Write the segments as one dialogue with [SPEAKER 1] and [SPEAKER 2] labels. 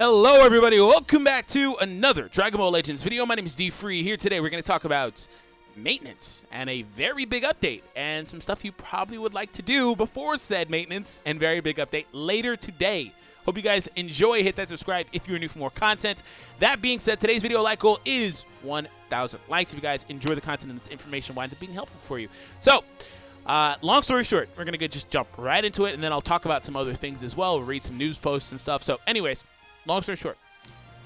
[SPEAKER 1] Hello everybody, welcome back to another Dragon Ball Legends video. My name is DFree. Here today we're going to talk about maintenance and a very big update and some stuff you probably would like to do before said maintenance and very big update later today. Hope you guys enjoy. Hit that subscribe if you're new for more content. That being said, today's video like goal is 1,000 likes. If you guys enjoy the content and this information winds up being helpful for you. So, long story short, we're going to just jump right into it, and then I'll talk about some other things as well. We'll read some news posts and stuff. So anyways, long story short,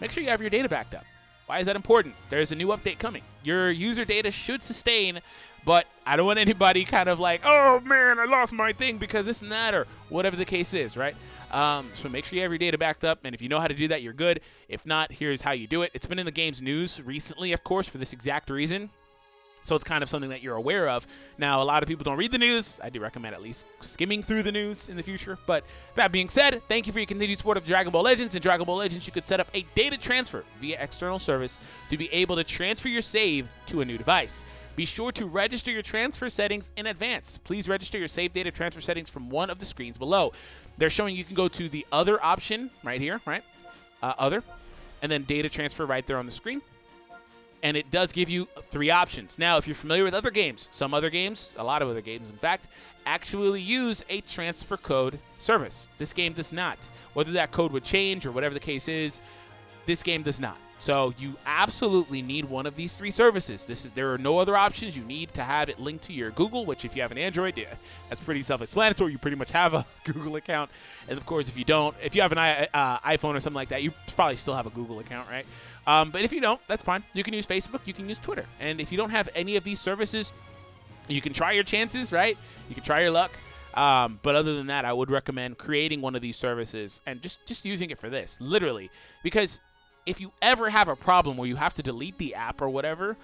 [SPEAKER 1] make sure you have your data backed up. Why is that important? There's a new update coming. Your user data should sustain, but I don't want anybody kind of like, oh man, I lost my thing because this and that, or whatever the case is, right? So make sure you have your data backed up, and if you know how to do that, you're good. If not, here's how you do it. It's been in the game's news recently, of course, for this exact reason. So it's kind of something that you're aware of. Now, a lot of people don't read the news. I do recommend at least skimming through the news in the future. But that being said, thank you for your continued support of Dragon Ball Legends. In Dragon Ball Legends, you could set up a data transfer via external service to be able to transfer your save to a new device. Be sure to register your transfer settings in advance. Please register your save data transfer settings from one of the screens below. They're showing you can go to the other option right here, right? Other, and then data transfer right there on the screen. And it does give you three options. Now, if you're familiar with other games, some other games, a lot of other games, in fact, actually use a transfer code service. This game does not. Whether that code would change or whatever the case is, this game does not. So you absolutely need one of these three services. There are no other options. You need to have it linked to your Google, which if you have an Android, yeah, that's pretty self-explanatory. You pretty much have a Google account. And of course, if you don't, if you have an iPhone or something like that, you probably still have a Google account, right? But if you don't, that's fine. You can use Facebook. You can use Twitter. And if you don't have any of these services, you can try your chances, right? You can try your luck. But other than that, I would recommend creating one of these services and just using it for this, literally, because if you ever have a problem where you have to delete the app or whatever,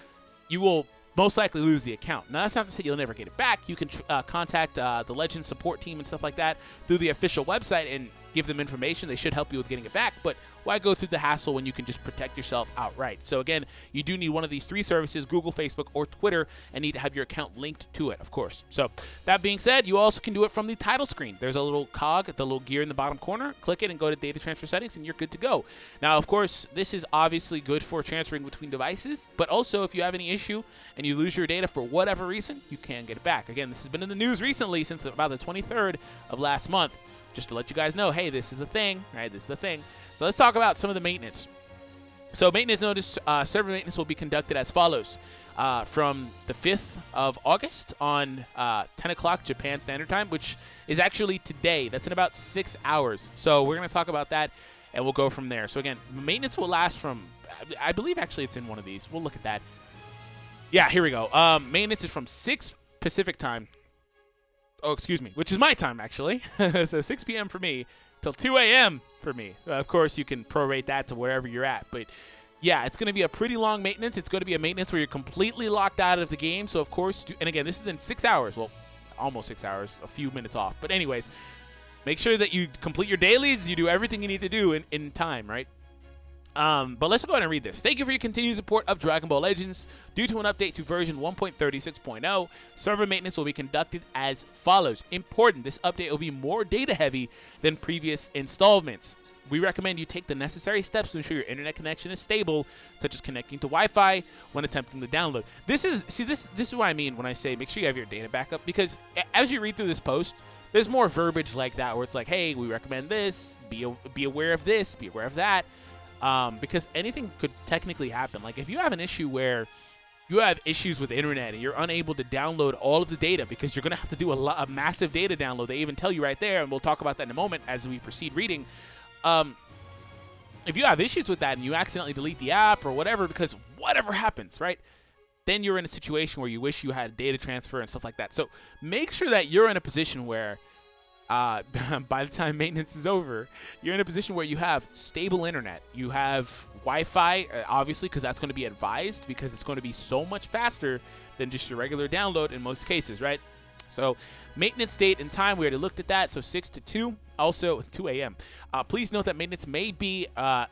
[SPEAKER 1] you will most likely lose the account. Now, that's not to say you'll never get it back. You can contact the Legends support team and stuff like that through the official website and give them information. They should help you with getting it back, but why go through the hassle when you can just protect yourself outright? So again, you do need one of these three services, Google, Facebook, or Twitter, and need to have your account linked to it, of course. So that being said, you also can do it from the title screen. There's a little cog, the little gear in the bottom corner. Click it and go to data transfer settings, and you're good to go. Now, of course, this is obviously good for transferring between devices, but also if you have any issue and you lose your data for whatever reason, you can get it back. Again, this has been in the news recently since about the 23rd of last month. Just to let you guys know, hey, this is a thing, right? This is a thing. So let's talk about some of the maintenance. So maintenance notice, server maintenance will be conducted as follows. From the 5th of August on 10 o'clock Japan Standard Time, which is actually today. That's in about 6 hours. So we're going to talk about that, and we'll go from there. So again, maintenance will last from, I believe actually it's in one of these. We'll look at that. Yeah, here we go. Maintenance is from 6 Pacific Time. Oh, excuse me, which is my time, actually. So 6 p.m. for me till 2 a.m. for me. Of course, you can prorate that to wherever you're at. But, yeah, it's going to be a pretty long maintenance. It's going to be a maintenance where you're completely locked out of the game. So, of course, and again, this is in 6 hours. Well, almost 6 hours, a few minutes off. But anyways, make sure that you complete your dailies. You do everything you need to do in time, right? But let's go ahead and read this. Thank you for your continued support of Dragon Ball Legends. Due to an update to version 1.36.0, server maintenance will be conducted as follows. Important, this update will be more data heavy than previous installments. We recommend you take the necessary steps to ensure your internet connection is stable, such as connecting to Wi-Fi when attempting to download. This is what I mean when I say make sure you have your data backup, because as you read through this post, there's more verbiage like that where it's like, hey, we recommend this, be aware of this, be aware of that. Because anything could technically happen. Like if you have an issue where you have issues with internet and you're unable to download all of the data because you're going to have to do a massive data download. They even tell you right there, and we'll talk about that in a moment as we proceed reading. If you have issues with that and you accidentally delete the app or whatever, because whatever happens, right? Then you're in a situation where you wish you had data transfer and stuff like that. So make sure that you're in a position where by the time maintenance is over, you're in a position where you have stable internet. You have Wi-Fi, obviously, because that's going to be advised because it's going to be so much faster than just your regular download in most cases, right? So maintenance date and time, we already looked at that. So 6 to 2. Also, 2 a.m. Please note that maintenance may be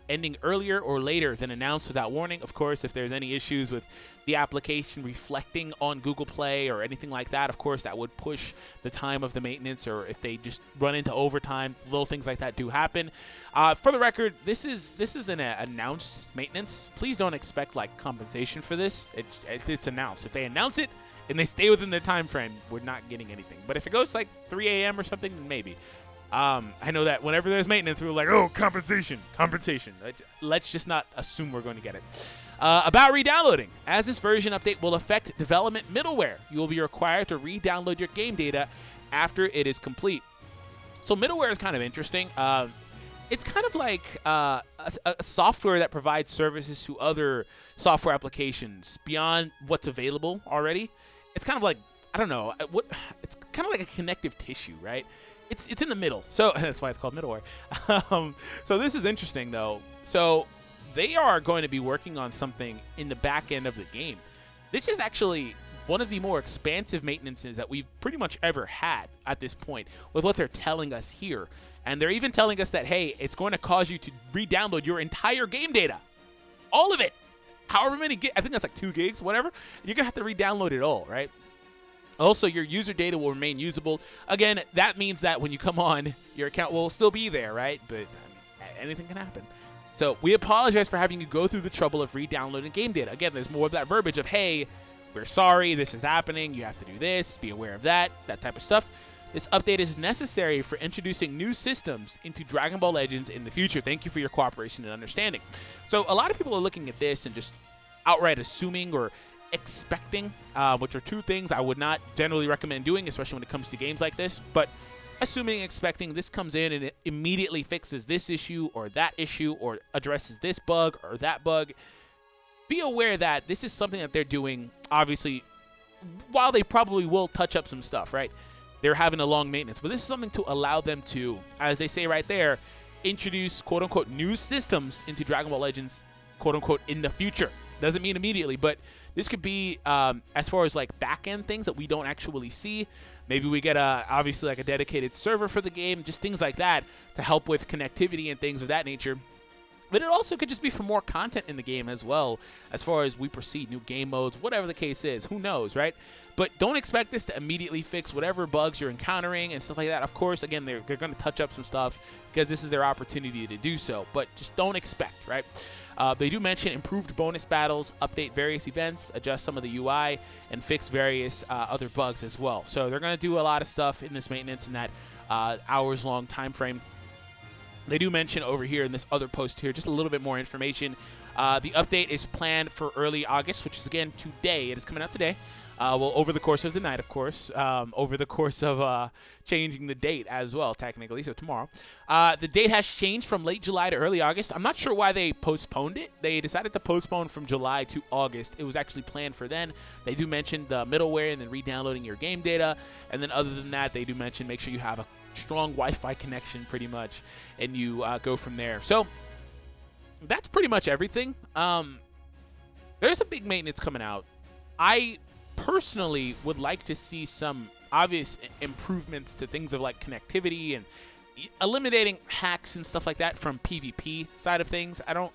[SPEAKER 1] ending earlier or later than announced without warning. Of course, if there's any issues with the application reflecting on Google Play or anything like that, of course, that would push the time of the maintenance, or if they just run into overtime, little things like that do happen. For the record, this is an announced maintenance. Please don't expect like compensation for this. It's announced. If they announce it and they stay within their time frame, we're not getting anything. But if it goes like 3 a.m. or something, then maybe. I know that whenever there's maintenance, we're like, oh, compensation. Let's just not assume we're going to get it. About re-downloading. As this version update will affect development middleware, you will be required to re-download your game data after it is complete. So middleware is kind of interesting. It's kind of like a software that provides services to other software applications beyond what's available already. It's kind of like, I don't know, it's kind of like a connective tissue, right? It's in the middle, so that's why it's called middleware. So this is interesting, though. So they are going to be working on something in the back end of the game. This is actually one of the more expansive maintenances that we've pretty much ever had at this point with what they're telling us here. And they're even telling us that, hey, it's going to cause you to re-download your entire game data. All of it. However many I think that's like 2 gigs, whatever. You're going to have to re-download it all, right? Also, your user data will remain usable. Again, that means that when you come on, your account will still be there, right? But anything can happen. So we apologize for having you go through the trouble of re-downloading game data. Again, there's more of that verbiage of, hey, we're sorry, this is happening, you have to do this, be aware of that type of stuff. This update is necessary for introducing new systems into Dragon Ball Legends in the future. Thank you for your cooperation and understanding. So a lot of people are looking at this and just outright assuming or expecting, which are 2 things I would not generally recommend doing, especially when it comes to games like this. But assuming, expecting this comes in and it immediately fixes this issue or that issue or addresses this bug or that bug. Be aware that this is something that they're doing, obviously, while they probably will touch up some stuff, right? They're having a long maintenance, but this is something to allow them to, as they say right there, introduce quote-unquote new systems into Dragon Ball Legends, quote-unquote, in the future. Doesn't mean immediately, but this could be as far as like back-end things that we don't actually see. Maybe we get obviously like a dedicated server for the game, just things like that to help with connectivity and things of that nature. But it also could just be for more content in the game as well, as far as we proceed, new game modes, whatever the case is. Who knows, right? But don't expect this to immediately fix whatever bugs you're encountering and stuff like that. Of course, again, they're going to touch up some stuff because this is their opportunity to do so. But just don't expect, right? They do mention improved bonus battles, update various events, adjust some of the UI, and fix various other bugs as well. So they're going to do a lot of stuff in this maintenance in that hours-long time frame. They do mention over here in this other post here just a little bit more information. The update is planned for early August, which is, again, today. It is coming out today. Well, over the course of the night, of course. Over the course of changing the date as well, technically, so tomorrow. The date has changed from late July to early August. I'm not sure why they postponed it. They decided to postpone from July to August. It was actually planned for then. They do mention the middleware and then re-downloading your game data. And then other than that, they do mention make sure you have a strong Wi-Fi connection pretty much, and you go from there. So that's pretty much everything. There's a big maintenance coming out. I personally would like to see some obvious improvements to things of like connectivity and eliminating hacks and stuff like that from PvP side of things. I don't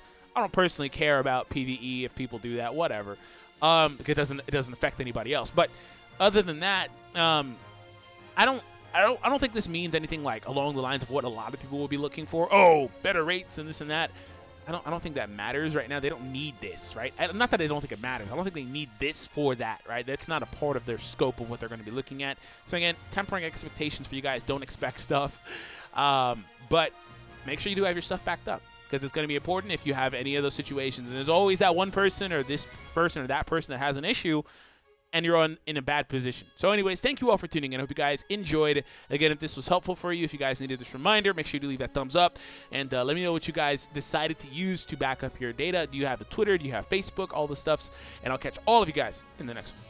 [SPEAKER 1] personally care about PvE if people do that, whatever. Because it doesn't affect anybody else. But other than that, I don't think this means anything like along the lines of what a lot of people will be looking for. Oh, better rates and this and that. I don't think that matters right now. They don't need this, right? Not that I don't think it matters. I don't think they need this for that, right? That's not a part of their scope of what they're going to be looking at. So again, tempering expectations for you guys. Don't expect stuff. But make sure you do have your stuff backed up, because it's going to be important if you have any of those situations. And there's always that one person or this person or that person that has an issue, and you're in a bad position. So anyways, thank you all for tuning in. I hope you guys enjoyed. Again, if this was helpful for you, if you guys needed this reminder, make sure you leave that thumbs up. And let me know what you guys decided to use to back up your data. Do you have a Twitter? Do you have Facebook? All the stuffs. And I'll catch all of you guys in the next one.